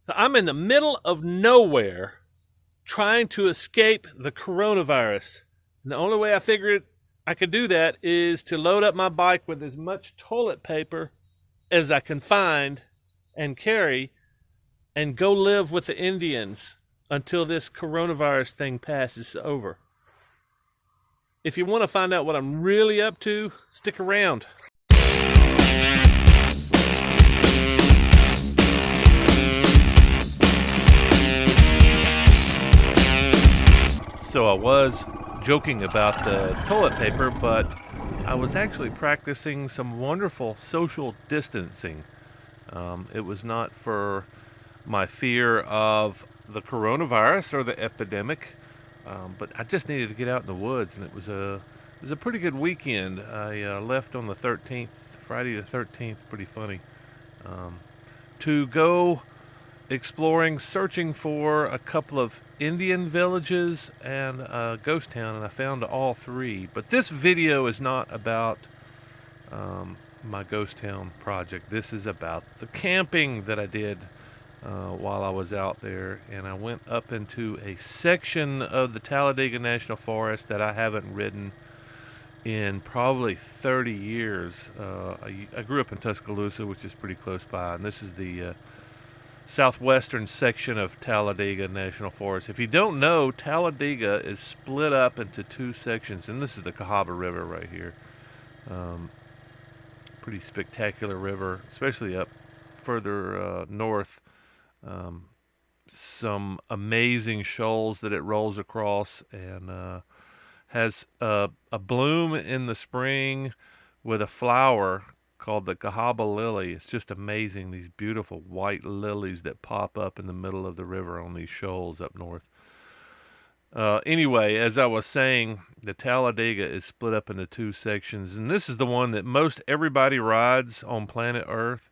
So I'm in the middle of nowhere trying to escape the coronavirus. And the only way I figured I could do that is to load up my bike with as much toilet paper as I can find and carry and go live with the Indians until this coronavirus thing passes over. If you want to find out what I'm really up to, stick around. So I was joking about the toilet paper, but I was actually practicing some wonderful social distancing. It was not for my fear of the coronavirus or the epidemic, but I just needed to get out in the woods, and it was a pretty good weekend. I left on the 13th, Friday the 13th, pretty funny, to go exploring, searching for a couple of Indian villages and a ghost town, and I found all three. But this video is not about my ghost town project. This is about the camping that I did while I was out there, and I went up into a section of the Talladega National Forest that I haven't ridden in probably 30 years. I grew up in Tuscaloosa, which is pretty close by, and this is the southwestern section of Talladega National Forest. If you don't know, Talladega is split up into two sections, and this is the Cahaba River right here. Pretty spectacular river, especially up further north. Some amazing shoals that it rolls across, and has a bloom in the spring with a flower called the Cahaba lily. It's just amazing, these beautiful white lilies that pop up in the middle of the river on these shoals up north. Anyway, as I was saying, the Talladega is split up into two sections, and this is the one that most everybody rides on planet Earth,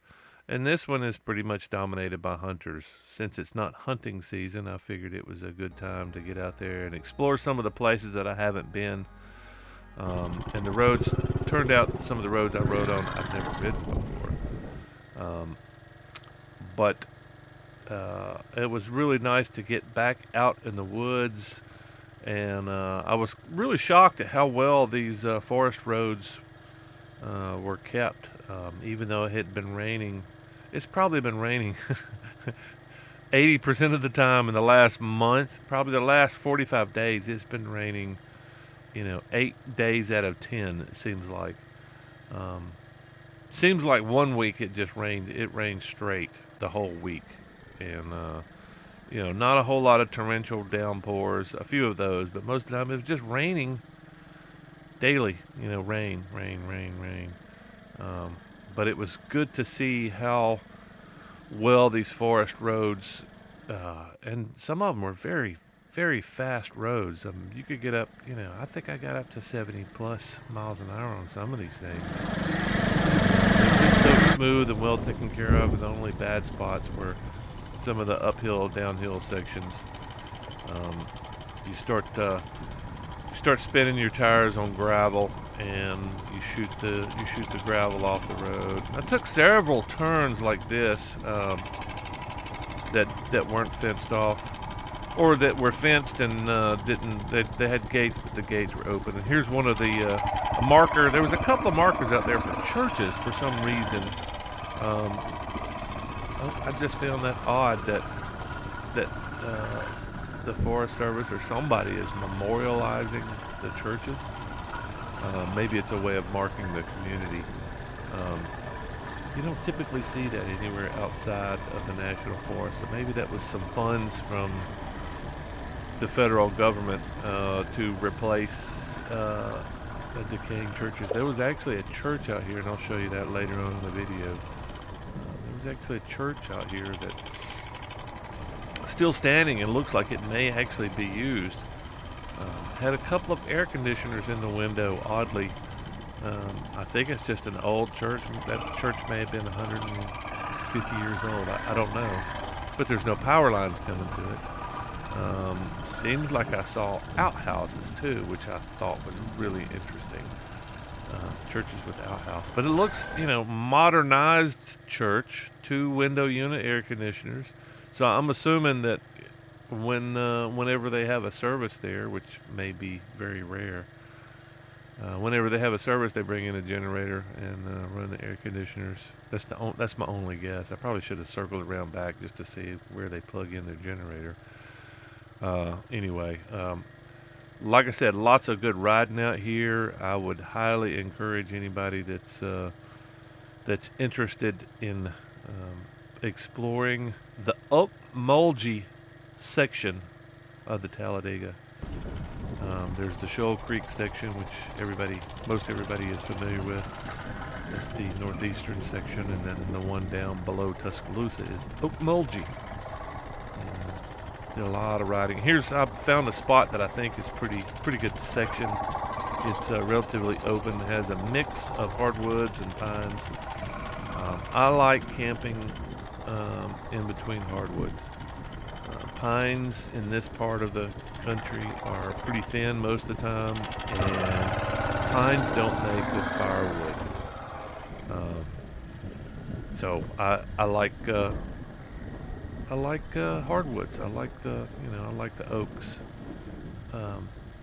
and this one is pretty much dominated by hunters. Since it's not hunting season, I figured it was a good time to get out there and explore some of the places that I haven't been. And the roads turned out, some of the roads I rode on I've never ridden before. But it was really nice to get back out in the woods, and I was really shocked at how well these forest roads were kept. Even though it had been raining, it's probably been raining 80% of the time in the last month. Probably the last 45 days it's been raining, 8 days out of 10, it seems like. Seems like one week it just rained. It rained straight the whole week, and not a whole lot of torrential downpours. A few of those, but most of the time it was just raining daily. Rain. But it was good to see how well these forest roads, and some of them were very, very fast roads. You could get up, I think I got up to 70 plus miles an hour on some of these things. They're just so smooth and well taken care of. The only bad spots were some of the uphill, downhill sections. You start spinning your tires on gravel, and you shoot the gravel off the road. I took several turns like this that weren't fenced off, or that were fenced and they had gates, but the gates were open. And here's one of the a marker. There was a couple of markers out there for churches for some reason. I just found that odd that the Forest Service or somebody is memorializing the churches. Maybe it's a way of marking the community. You don't typically see that anywhere outside of the National Forest, so maybe that was some funds from the federal government to replace the decaying churches. There was actually a church out here, and I'll show you that later on in the video. There was actually a church out here that still standing and looks like it may actually be used. Had a couple of air conditioners in the window, oddly. I think it's just an old church. That church may have been 150 years old. I don't know. But there's no power lines coming to it. Seems like I saw outhouses too, which I thought was really interesting. Churches with outhouse. But it looks, modernized church, 2 window unit air conditioners. So I'm assuming that whenever they have a service there, which may be very rare, whenever they have a service, they bring in a generator and run the air conditioners. That's my only guess. I probably should have circled around back just to see where they plug in their generator. Anyway, like I said, lots of good riding out here. I would highly encourage anybody that's interested in exploring the Oakmulgee section of the Talladega. There's the Shoal Creek section, which most everybody is familiar with. That's the northeastern section, and then the one down below Tuscaloosa is Oakmulgee. Did a lot of riding. I found a spot that I think is pretty good section. It's relatively open. It has a mix of hardwoods and pines. I like camping in between hardwoods. Pines in this part of the country are pretty thin most of the time, and pines don't make good firewood. So I like hardwoods. I like the oaks.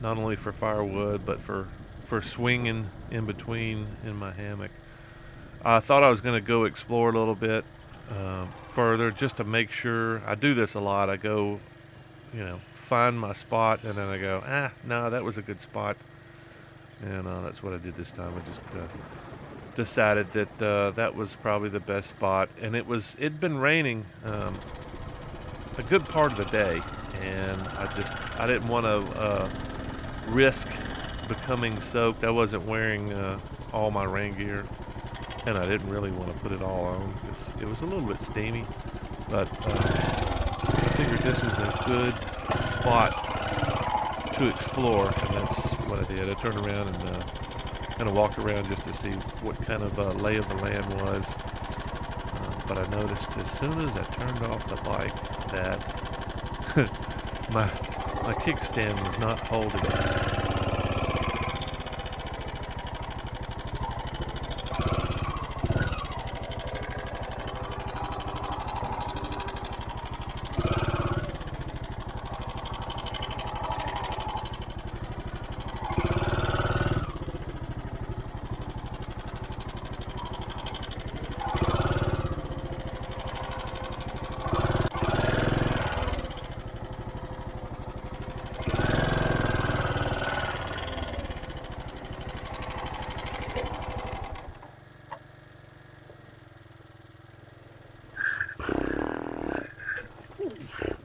Not only for firewood, but for swinging in between in my hammock. I thought I was going to go explore a little bit further just to make sure. I do this a lot. I go, find my spot, and then I go, no, that was a good spot. And that's what I did this time. I just decided that that was probably the best spot. And it'd been raining a good part of the day, and I didn't want to risk becoming soaked. I wasn't wearing all my rain gear, and I didn't really want to put it all on because it was a little bit steamy, but I figured this was a good spot to explore, and that's what I did. I turned around and kind of walked around just to see what kind of lay of the land was, but I noticed as soon as I turned off the bike that my kickstand was not holding.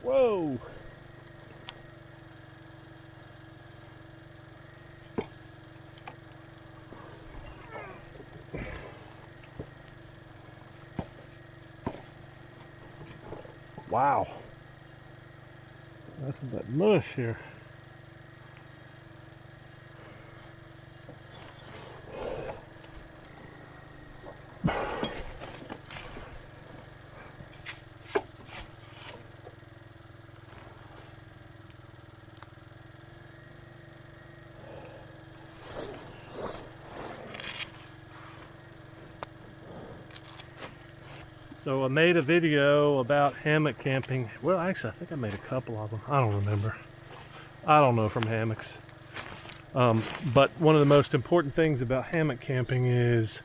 Whoa! Wow! Nothing but mush here. So I made a video about hammock camping. Well, actually, I think I made a couple of them. I don't remember. I don't know from hammocks. But one of the most important things about hammock camping is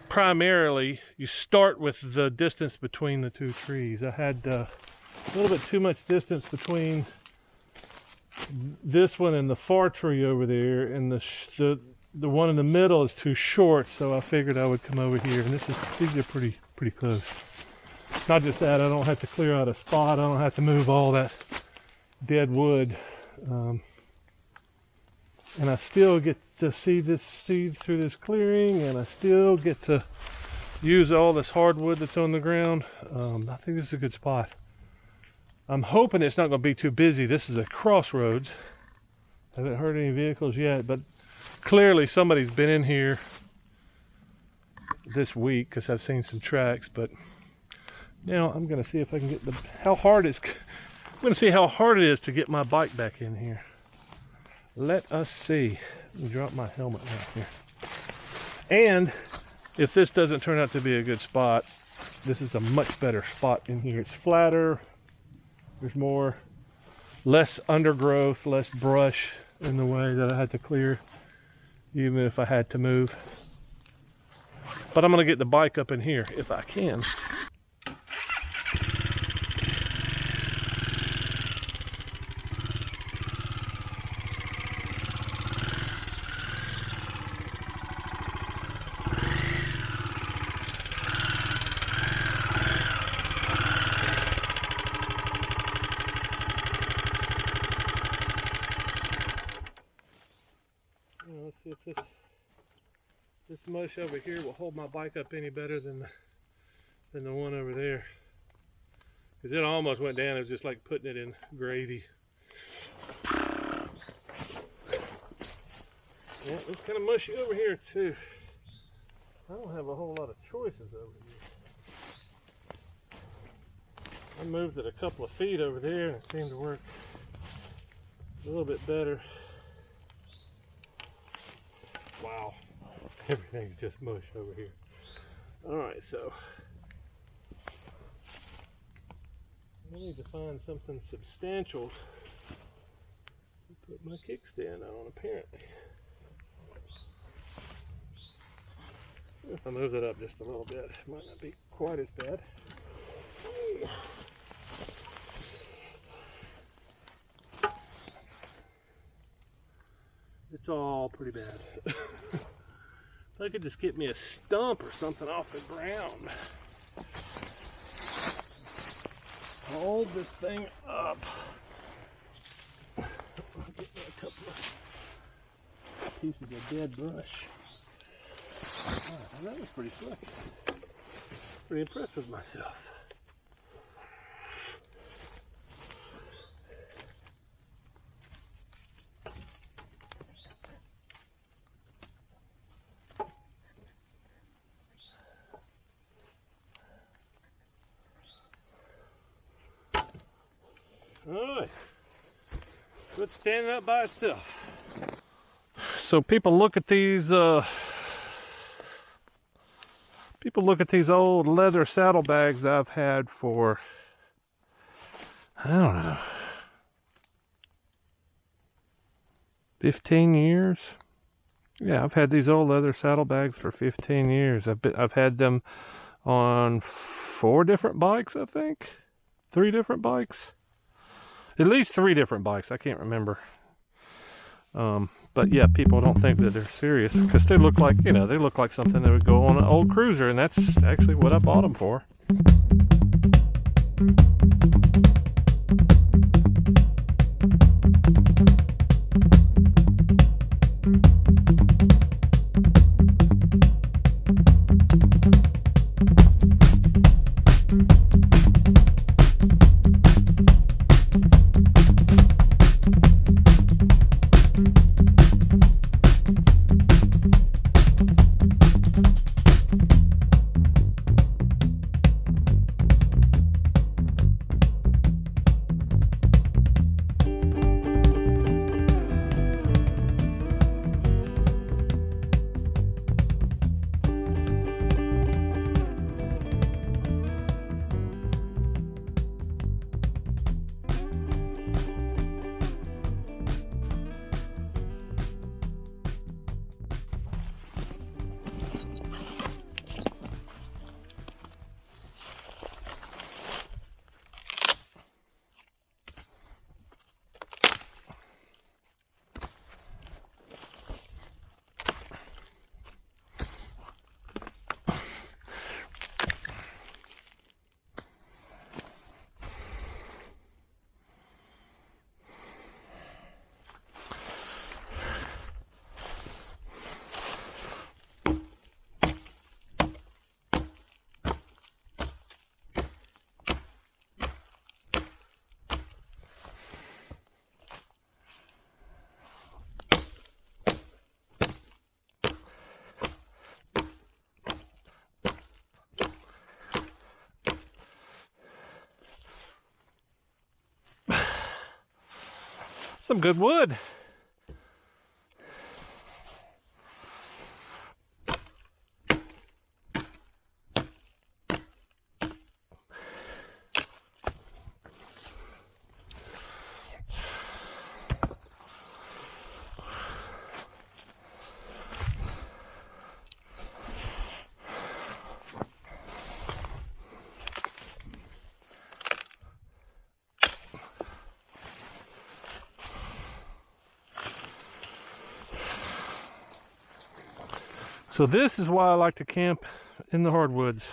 primarily you start with the distance between the two trees. I had a little bit too much distance between this one and the far tree over there, and the one in the middle is too short, so I figured I would come over here, and these are pretty close. Not just that, I don't have to clear out a spot, I don't have to move all that dead wood, and I still get to see through this clearing, and I still get to use all this hardwood that's on the ground. I think this is a good spot. I'm hoping it's not going to be too busy. This is a crossroads. I haven't heard any vehicles yet, but clearly somebody's been in here this week because I've seen some tracks. But now I'm going to see if I can get I'm going to see how hard it is to get my bike back in here. Let us see. Let me drop my helmet right here. And if this doesn't turn out to be a good spot, this is a much better spot in here. It's flatter. There's less undergrowth, less brush in the way that I had to clear, even if I had to move. But I'm gonna get the bike up in here if I can. Let's see if this mush over here will hold my bike up any better than the one over there. Because it almost went down. It was just like putting it in gravy. Yeah, it's kind of mushy over here too. I don't have a whole lot of choices over here. I moved it a couple of feet over there and it seemed to work a little bit better. Wow, everything's just mush over here. Alright, so I need to find something substantial to put my kickstand on, apparently. If I move it up just a little bit, it might not be quite as bad. It's all pretty bad. If I could just get me a stump or something off the ground. Hold this thing up. I'll get me a couple of pieces of dead brush. Oh, that was pretty slick. Pretty impressed with myself. Alright, so it's standing up by itself. So people look at these old leather saddlebags I've had for, I don't know, 15 years. Yeah, I've had these old leather saddlebags for 15 years. I've had them on 4 different bikes, I think. 3 different bikes. At least 3 different bikes. I can't remember. But yeah, people don't think that they're serious because they look like, they look like something that would go on an old cruiser, and that's actually what I bought them for. Some good wood. So this is why I like to camp in the hardwoods.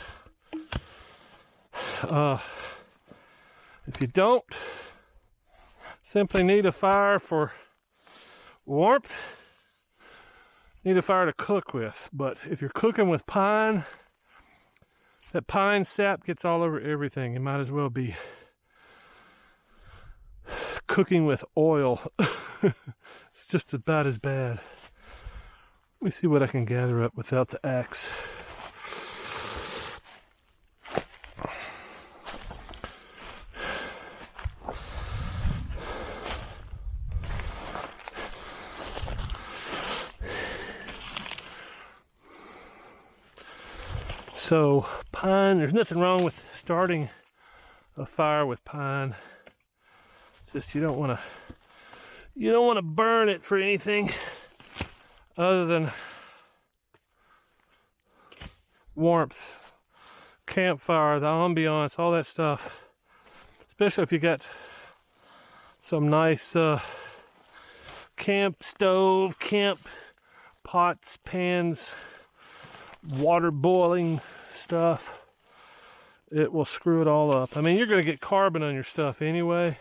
If you don't simply need a fire for warmth, need a fire to cook with. But if you're cooking with pine, that pine sap gets all over everything. You might as well be cooking with oil. It's just about as bad. Let me see what I can gather up without the axe. So pine, there's nothing wrong with starting a fire with pine. Just you don't want to burn it for anything other than warmth, campfire, the ambiance, all that stuff. Especially if you got some nice camp stove, camp pots, pans, water boiling stuff. It will screw it all up. I mean, you're going to get carbon on your stuff anyway.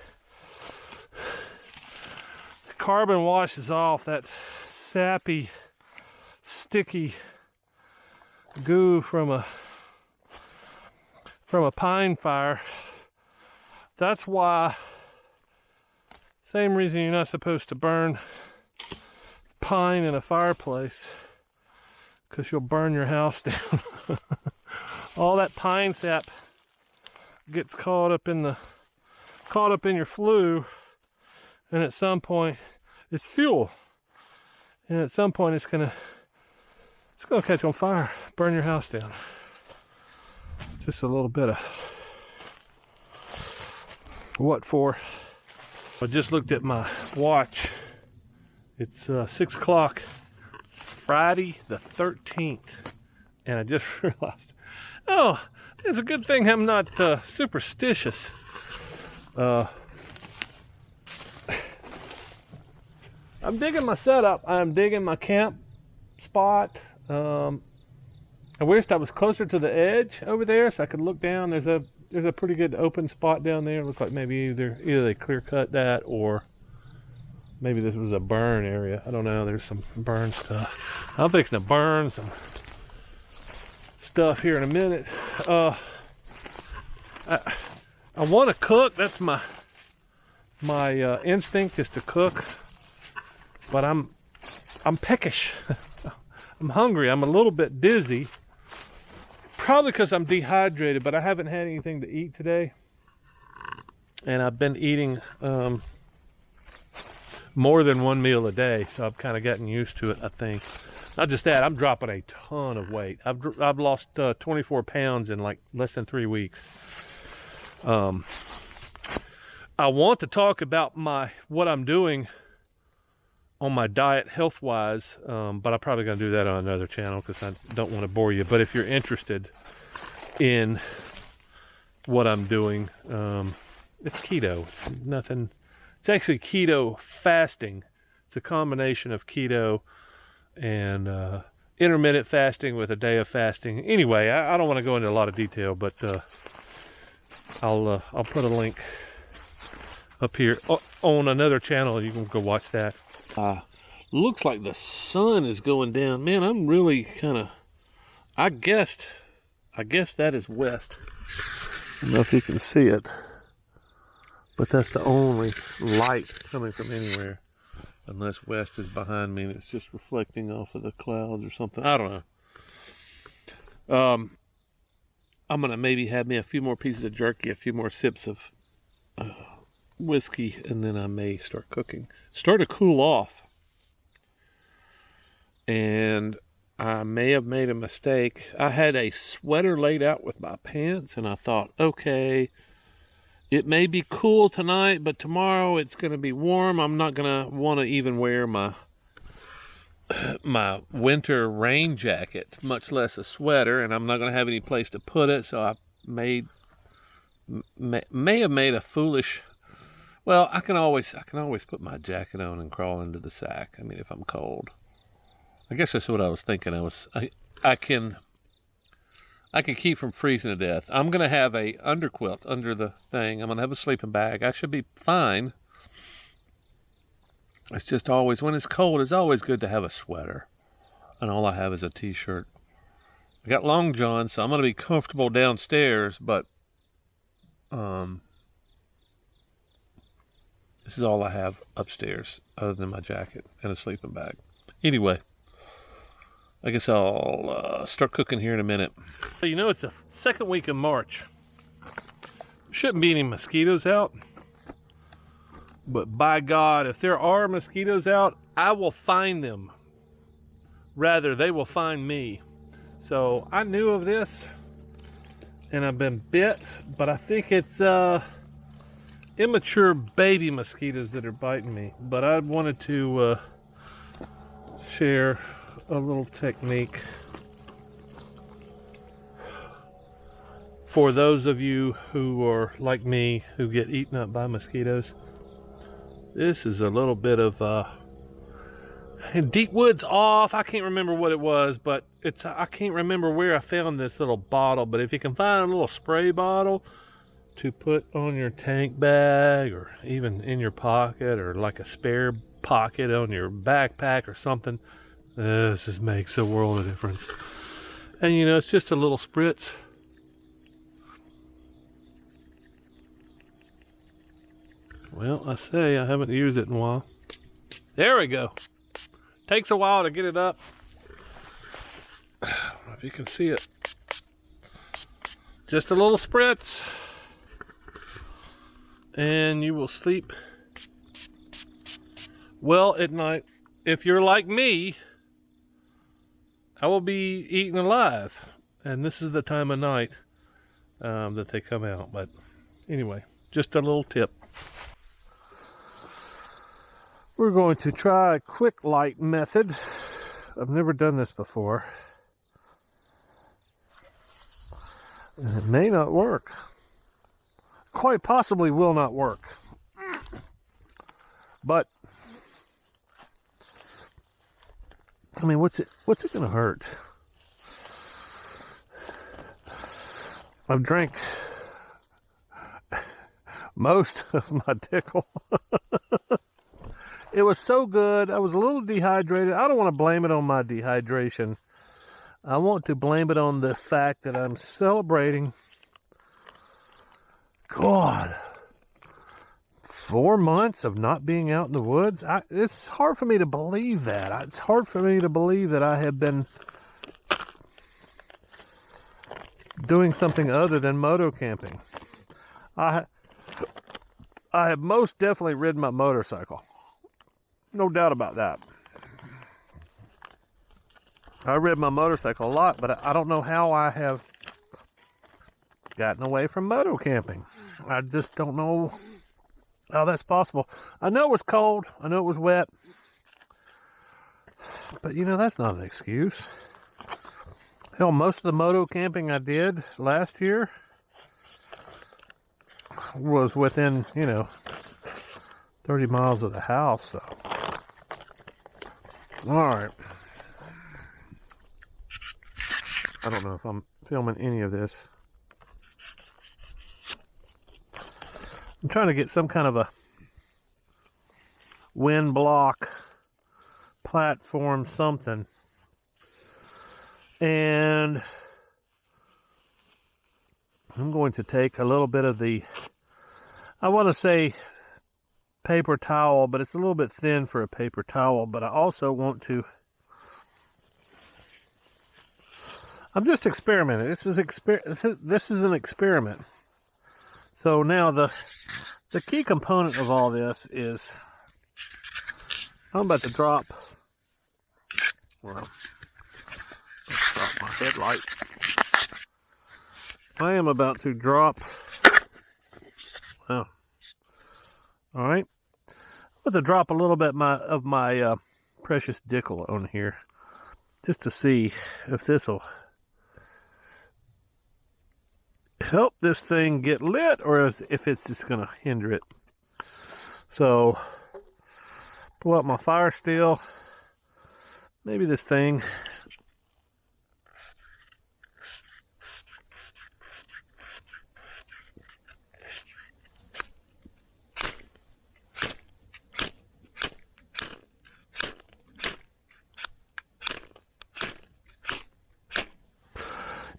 Carbon washes off that sappy, sticky goo from a pine fire. That's why, same reason you're not supposed to burn pine in a fireplace, because you'll burn your house down. All that pine sap gets caught up in your flue, and at some point it's fuel, and at some point it's gonna catch on fire, burn your house down. Just a little bit of what for. I just looked at my watch. It's 6 o'clock, Friday the 13th, and I just realized, oh, it's a good thing I'm not superstitious. I'm digging my setup. I'm digging my camp spot. I wished I was closer to the edge over there so I could look down. There's a pretty good open spot down there. It looks like maybe either they clear cut that, or maybe this was a burn area. I don't know. There's some burn stuff. I'm fixing to burn some stuff here in a minute. I want to cook. That's my instinct is to cook. But I'm peckish. I'm hungry. I'm a little bit dizzy. Probably because I'm dehydrated, but I haven't had anything to eat today. And I've been eating more than one meal a day, so I've kind of gotten used to it, I think. Not just that, I'm dropping a ton of weight. I've lost 24 pounds in like less than 3 weeks. I want to talk about what I'm doing on my diet health-wise, but I'm probably going to do that on another channel because I don't want to bore you. But if you're interested in what I'm doing, it's keto. It's nothing. It's actually keto fasting. It's a combination of keto and intermittent fasting with a day of fasting. Anyway, I don't want to go into a lot of detail, but I'll put a link up here on another channel. You can go watch that. Looks like the sun is going down. Man, I'm really kind of, I guess that is west. I don't know if you can see it, but that's the only light coming from anywhere, unless west is behind me and it's just reflecting off of the clouds or something. I don't know. I'm gonna maybe have me a few more pieces of jerky, a few more sips of whiskey, and then I may start cooking. Start to cool off. And I may have made a mistake. I had a sweater laid out with my pants, and I thought, okay, it may be cool tonight, but tomorrow it's going to be warm. I'm not going to want to even wear my winter rain jacket, much less a sweater, and I'm not going to have any place to put it, so I may have made a foolish. Well, I can always put my jacket on and crawl into the sack. I mean, if I'm cold. I guess that's what I was thinking. I can keep from freezing to death. I'm gonna have a underquilt under the thing. I'm gonna have a sleeping bag. I should be fine. It's just always, when it's cold, it's always good to have a sweater. And all I have is a t-shirt. I got long johns, so I'm gonna be comfortable downstairs, but this is all I have upstairs, other than my jacket and a sleeping bag. Anyway, I guess I'll start cooking here in a minute. You know, it's the second week of March. Shouldn't be any mosquitoes out. But by God, if there are mosquitoes out, I will find them. Rather, they will find me. So I knew of this, and I've been bit, but I think it's immature baby mosquitoes that are biting me. But I wanted to share a little technique for those of you who are like me, who get eaten up by mosquitoes. This is a little bit of deep woods off. I can't remember what it was, but I can't remember where I found this little bottle. But if you can find a little spray bottle to put on your tank bag, or even in your pocket, or like a spare pocket on your backpack or something, this just makes a world of difference. And you know, it's just a little spritz. Well, I say I haven't used it in a while. There we go. Takes a while to get it up. I don't know if you can see it. Just a little spritz, and you will sleep well at night. If you're like me, I will be eaten alive, and this is the time of night that they come out. But anyway, just a little tip. We're going to try a quick light method. I've never done this before, and it may not work. Quite possibly will not work. But I mean, what's it going to hurt? I've drank most of my tickle. It was so good. I was a little dehydrated. I don't want to blame it on my dehydration. I want to blame it on the fact that I'm celebrating, God, 4 months of not being out in the woods. It's hard for me to believe that. It's hard for me to believe that I have been doing something other than moto camping. I have most definitely ridden my motorcycle. No doubt about that. I ride my motorcycle a lot, but I don't know how I have gotten away from moto camping. I just don't know how that's possible. I know it was cold. I know it was wet. But, you know, that's not an excuse. Hell, most of the moto camping I did last year was within, 30 miles of the house, so. Alright. I don't know if I'm filming any of this. I'm trying to get some kind of a wind block platform, something. And I'm going to take a little bit of the, I want to say paper towel, but it's a little bit thin for a paper towel. But I also want to, I'm just experimenting. This is an experiment. So now the key component of all this is, I'm about to drop, well, let's drop my headlight. I am about to drop, well, all right. I'm about to drop a little bit of my precious dickel on here, just to see if this will help this thing get lit, or if it's just going to hinder it. So, pull out my fire steel. maybe this thing.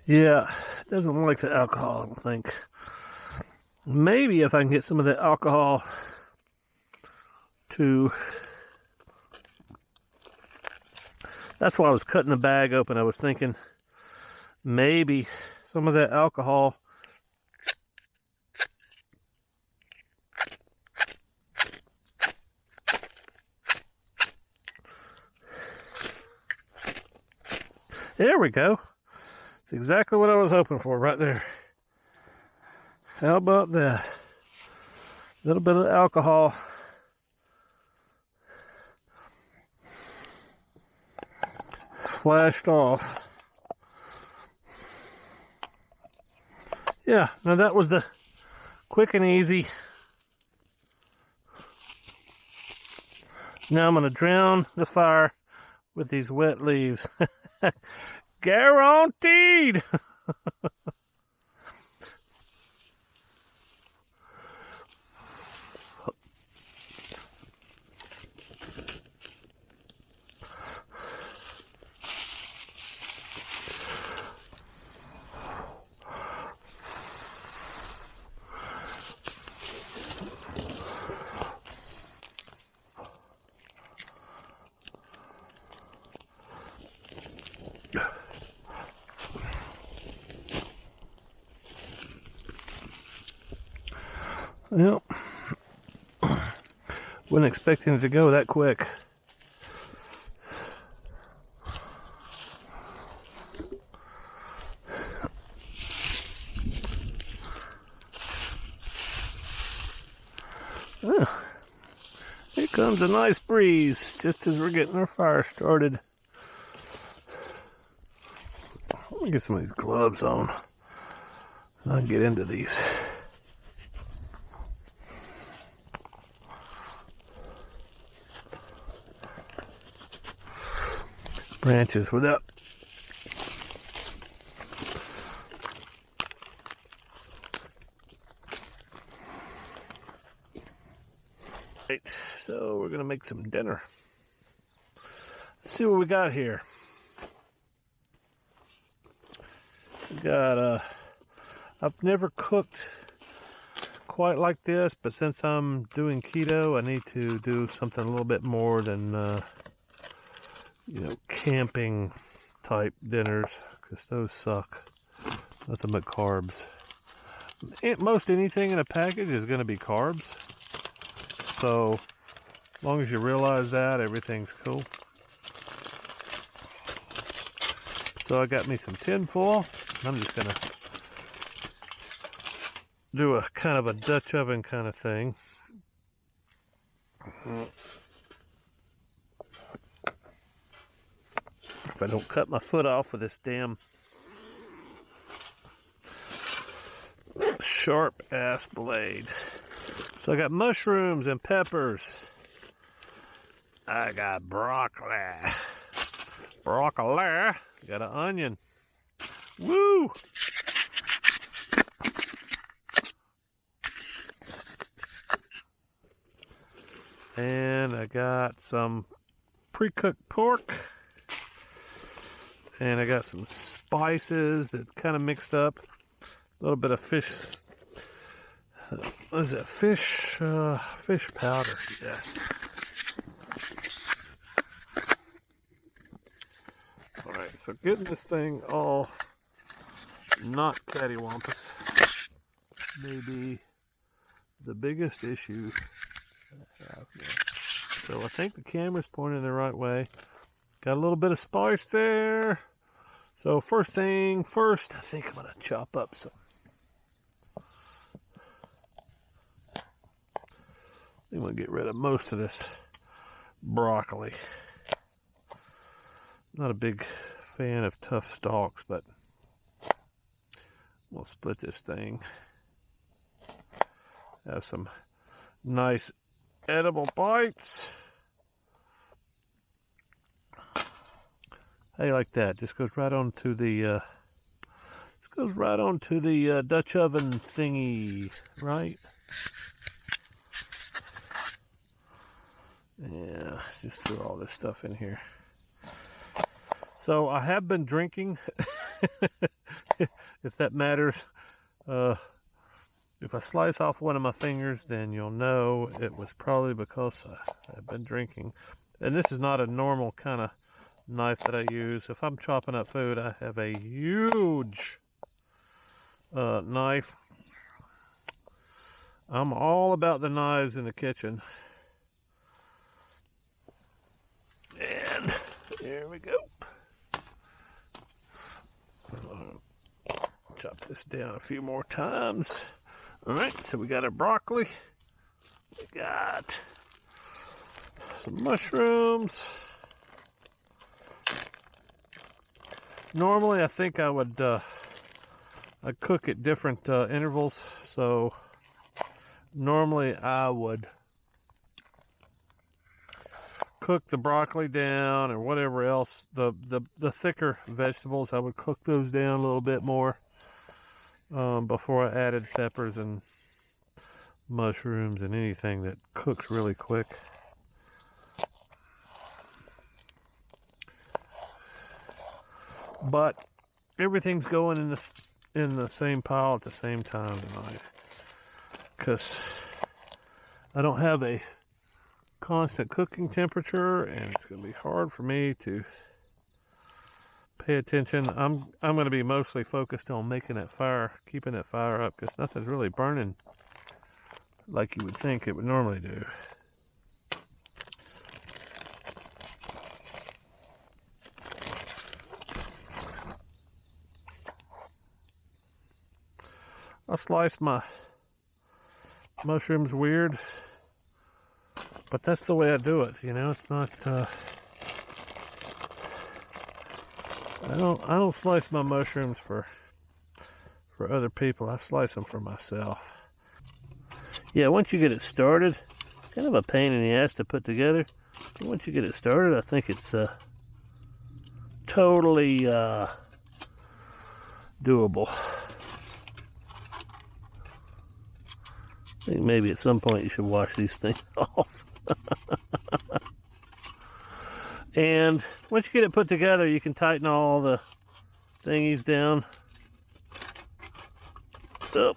Yeah, it doesn't like the alcohol, I don't think. Maybe if I can get some of the alcohol to... That's why I was cutting the bag open. I was thinking maybe some of that alcohol there we go. It's exactly what I was hoping for right there. How about that? A little bit of alcohol. Flashed off. Yeah, now that was the quick and easy. Now I'm going to drown the fire with these wet leaves. Guaranteed! Yep. Wasn't expecting it to go that quick. Oh, here comes a nice breeze just as we're getting our fire started. Let me get some of these gloves on so I can get into these. Branches without right, so we're gonna make some dinner. Let's see what we got here. We got I've never cooked quite like this, but since I'm doing keto, I need to do something a little bit more than camping type dinners, because those suck. Nothing but carbs. Most anything in a package is going to be carbs. So, as long as you realize that, everything's cool. So I got me some tin foil. I'm just going to do a kind of a Dutch oven kind of thing. If I don't cut my foot off with this damn sharp ass blade. So I got mushrooms and peppers. I got broccoli. Got an onion. Woo! And I got some pre-cooked pork. And I got some spices that kind of mixed up. A little bit of fish. What is it? Fish powder. Yes. All right. So getting this thing all not cattywampus may be the biggest issue I have here. So I think the camera's pointing the right way. Got a little bit of spice there. So first thing first, I think I'm going to chop up some. I'm going to get rid of most of this broccoli. Not a big fan of tough stalks, but we'll split this thing. Have some nice edible bites. How you like that? Just goes right onto the Dutch oven thingy, right? Yeah, just threw all this stuff in here. So I have been drinking, if that matters. If I slice off one of my fingers, then you'll know it was probably because I've been drinking. And this is not a normal kind of knife that I use. If I'm chopping up food, I have a huge knife. I'm all about the knives in the kitchen. And there we go. Chop this down a few more times. All right, so we got our broccoli. We got some mushrooms. Normally, I think I would I'd cook at different intervals. So normally I would cook the broccoli down or whatever else, the thicker vegetables, I would cook those down a little bit more before I added peppers and mushrooms and anything that cooks really quick. But everything's going in the same pile at the same time tonight, because I don't have a constant cooking temperature, and it's going to be hard for me to pay attention. I'm going to be mostly focused on making that fire, keeping that fire up, because nothing's really burning like you would think it would normally do. I slice my mushrooms weird, but that's the way I do it, you know. It's not I don't slice my mushrooms for other people. I slice them for myself. Yeah, once you get it started, kind of a pain in the ass to put together. But once you get it started, I think it's totally doable. I think maybe at some point you should wash these things off. And once you get it put together, you can tighten all the thingies down. So,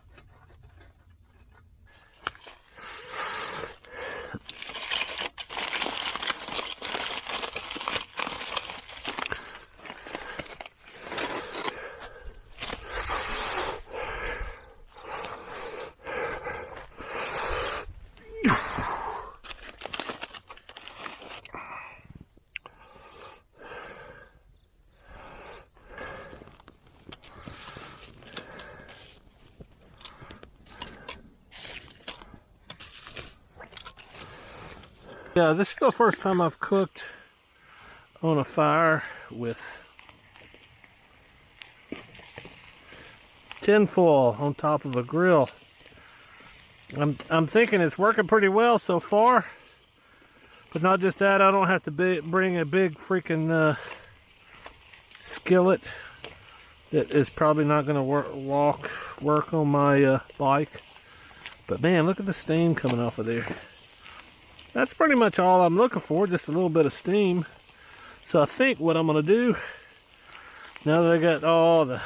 yeah, this is the first time I've cooked on a fire with tinfoil on top of a grill. I'm thinking it's working pretty well so far, but not just that, I don't have to bring a big freaking skillet that is probably not going to work on my bike. But man, look at the steam coming off of there. That's pretty much all I'm looking for, just a little bit of steam. So I think what I'm going to do, now that I got all the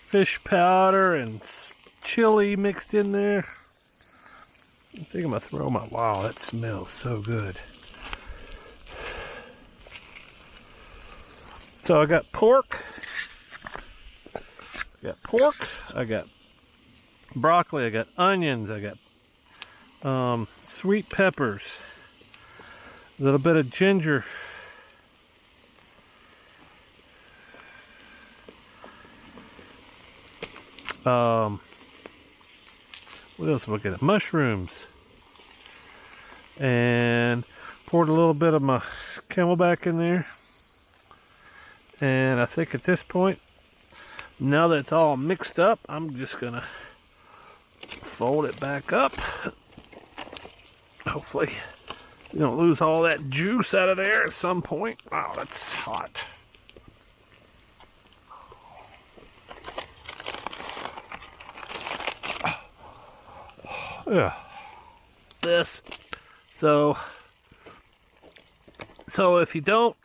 fish powder and chili mixed in there, I think I'm going to throw my, wow, that smells so good. So I got pork, I got broccoli, I got onions, I got sweet peppers, a little bit of ginger, what else have I got? Mushrooms, and poured a little bit of my camelback in there. And I think at this point, now that it's all mixed up, I'm just gonna fold it back up. Hopefully you don't lose all that juice out of there at some point. Wow, that's hot. Yeah. This. So if you don't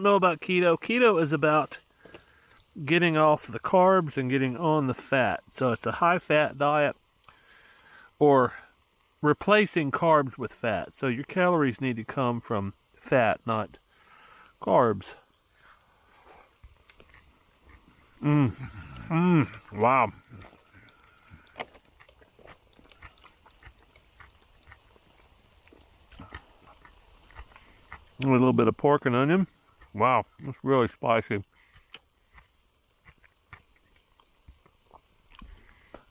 know about keto, keto is about getting off the carbs and getting on the fat. So it's a high fat diet, or replacing carbs with fat. So your calories need to come from fat, not carbs. Wow. A little bit of pork and onion. Wow, it's really spicy.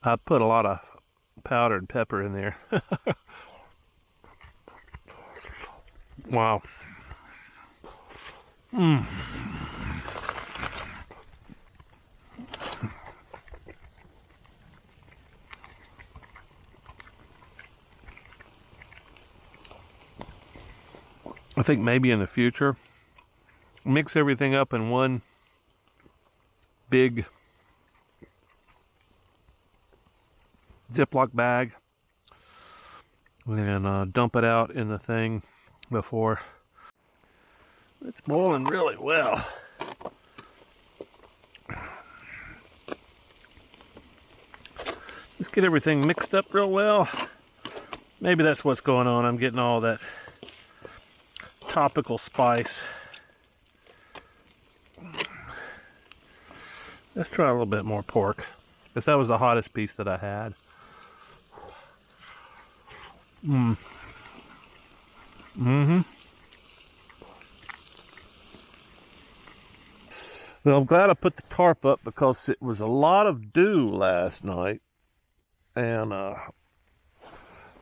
I put a lot of powdered pepper in there. Wow. I think maybe in the future, mix everything up in one big Ziploc bag and dump it out in the thing before. It's boiling really well. Just get everything mixed up real well. Maybe that's what's going on. I'm getting all that tropical spice. Let's try a little bit more pork, because that was the hottest piece that I had. Well, I'm glad I put the tarp up, because it was a lot of dew last night, and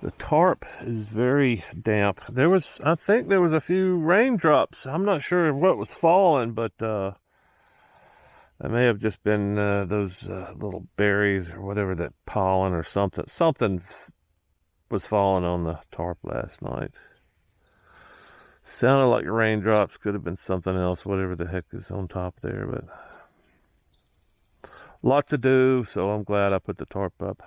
the tarp is very damp. I think there was a few raindrops. I'm not sure what was falling, but it may have just been those little berries or whatever, that pollen or something. Something was falling on the tarp last night. Sounded like raindrops. Could have been something else, whatever the heck is on top there, but lots to do, so I'm glad I put the tarp up.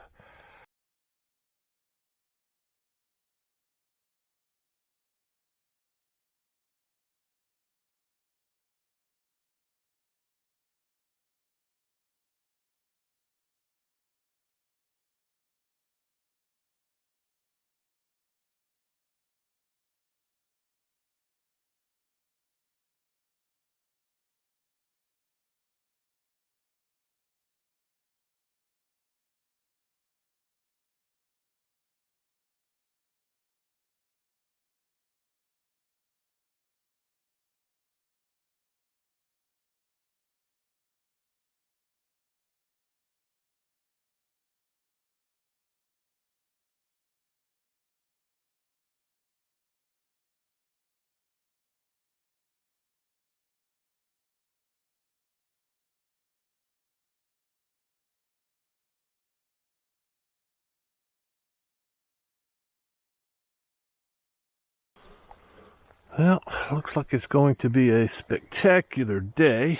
Well, looks like it's going to be a spectacular day.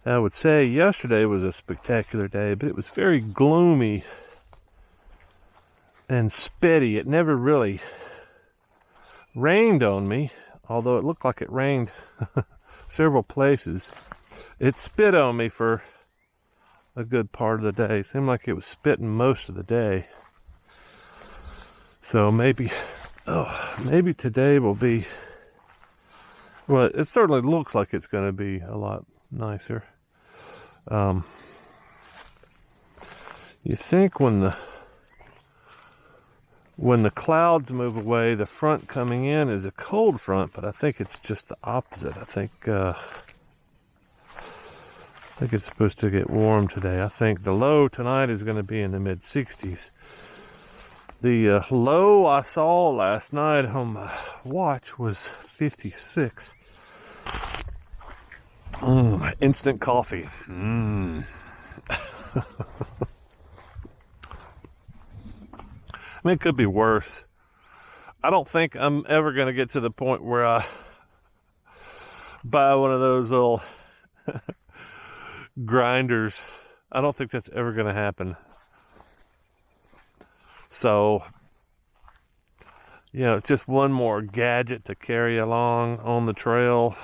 I would say yesterday was a spectacular day, but it was very gloomy and spitty. It never really rained on me, although it looked like it rained several places. It spit on me for a good part of the day. It seemed like it was spitting most of the day. So maybe today will be, well, it certainly looks like it's going to be a lot nicer. You think when the clouds move away, the front coming in is a cold front, but I think it's just the opposite. I think it's supposed to get warm today. I think the low tonight is going to be in the mid-60s. The low I saw last night on my watch was 56. Instant coffee. I mean, it could be worse. I don't think I'm ever going to get to the point where I buy one of those little grinders. I don't think that's ever going to happen. So, it's just one more gadget to carry along on the trail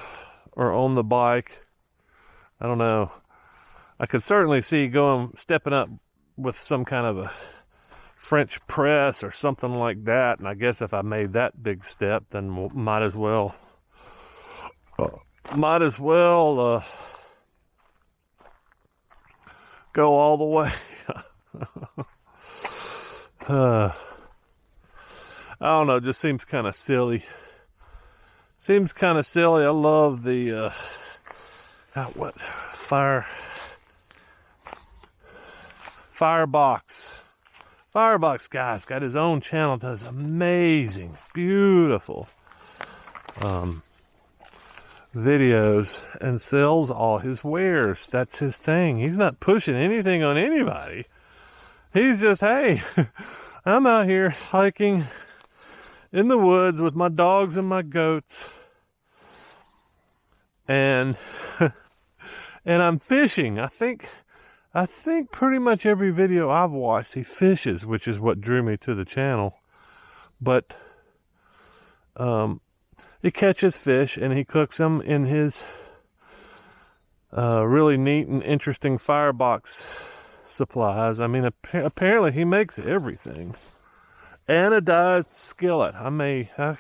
or on the bike. I don't know. I could certainly see stepping up with some kind of a French press or something like that. And I guess if I made that big step, then might as well go all the way. I don't know, it just seems kind of silly. I love the Firebox. Firebox guy's got his own channel, does amazing, beautiful videos, and sells all his wares. That's his thing. He's not pushing anything on anybody. He's just, hey, I'm out here hiking in the woods with my dogs and my goats, and and I'm fishing. I think pretty much every video I've watched, he fishes, which is what drew me to the channel. But he catches fish and he cooks them in his really neat and interesting firebox supplies. I mean, apparently he makes everything. Anodized skillet. I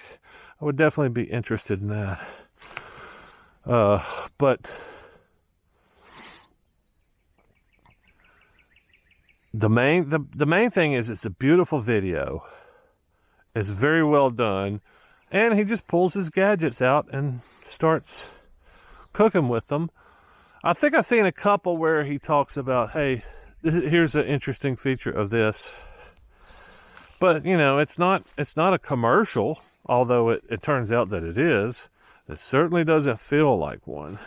would definitely be interested in that. But the main thing is it's a beautiful video. It's very well done, and he just pulls his gadgets out and starts cooking with them. I think I've seen a couple where he talks about, hey, here's an interesting feature of this. But, it's not a commercial, although it turns out that it is. It certainly doesn't feel like one.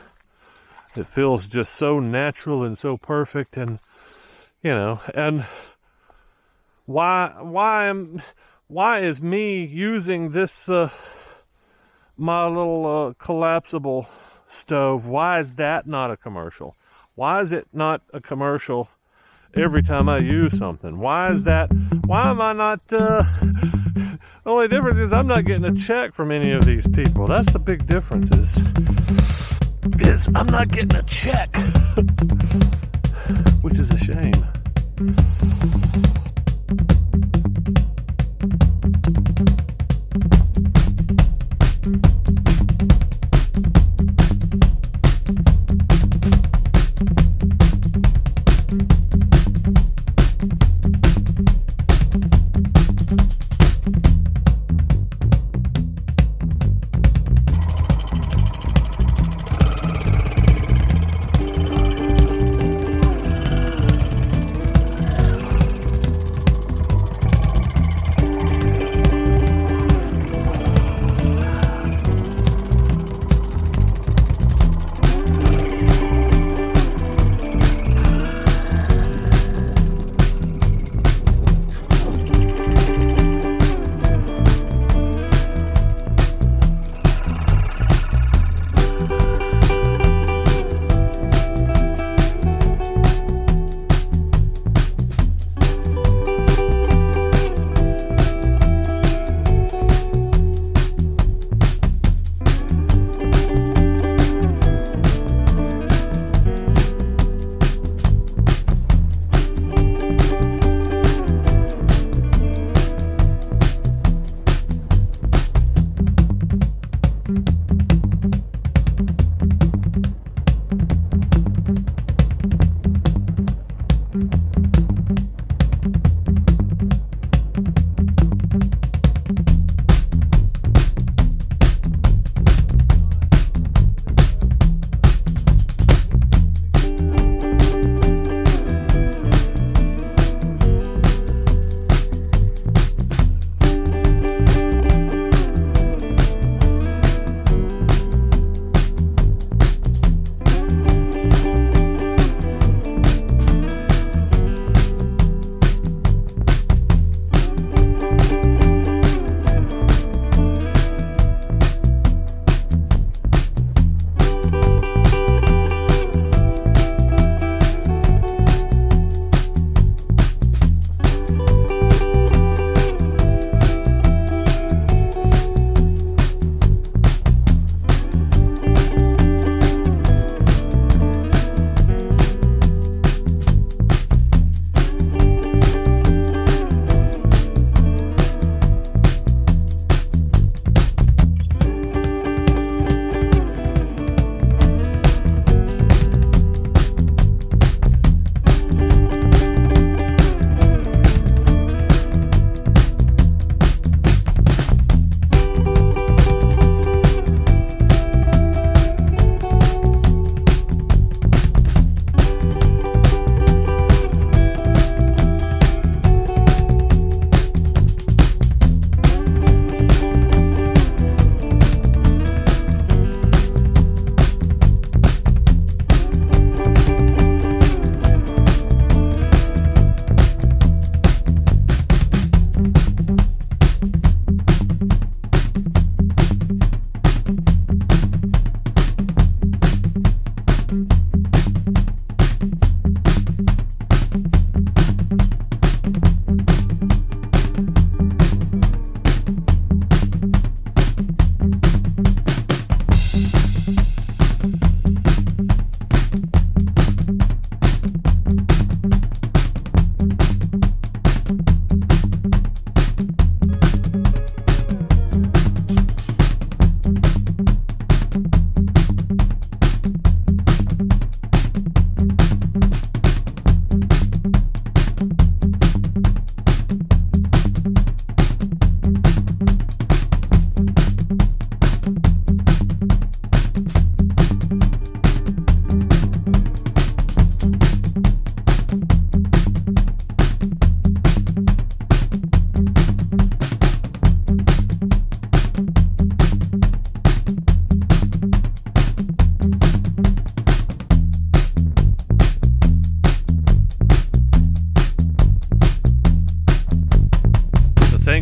It feels just so natural and so perfect, and, and why is me using this, my little collapsible stove, why is that not a commercial? Why is it not a commercial every time I use something? Why is that? Why am I not, the only difference is I'm not getting a check from any of these people. That's the big difference is I'm not getting a check, which is a shame.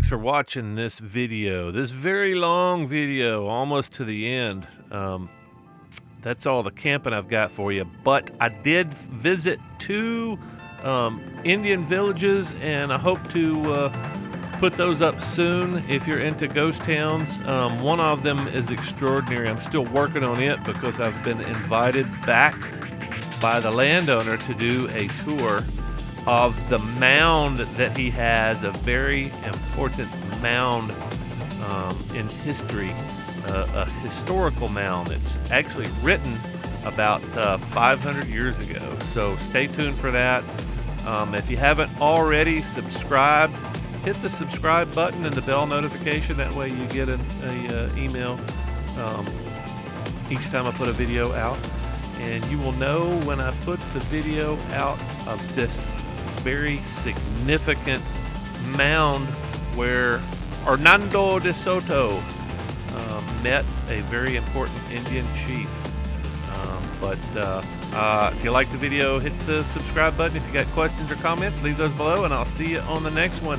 Thanks for watching this video, this very long video, almost to the end. That's all the camping I've got for you, but I did visit 2 Indian villages, and I hope to put those up soon if you're into ghost towns. One of them is extraordinary. I'm still working on it because I've been invited back by the landowner to do a tour of the mound that he has, a very important mound in history, a historical mound. It's actually written about 500 years ago, so stay tuned for that. If you haven't already subscribed, hit the subscribe button and the bell notification. That way you get an email each time I put a video out, and you will know when I put the video out of this very significant mound where Hernando de Soto met a very important Indian chief. If you like the video, hit the subscribe button. If you got questions or comments, leave those below, and I'll see you on the next one.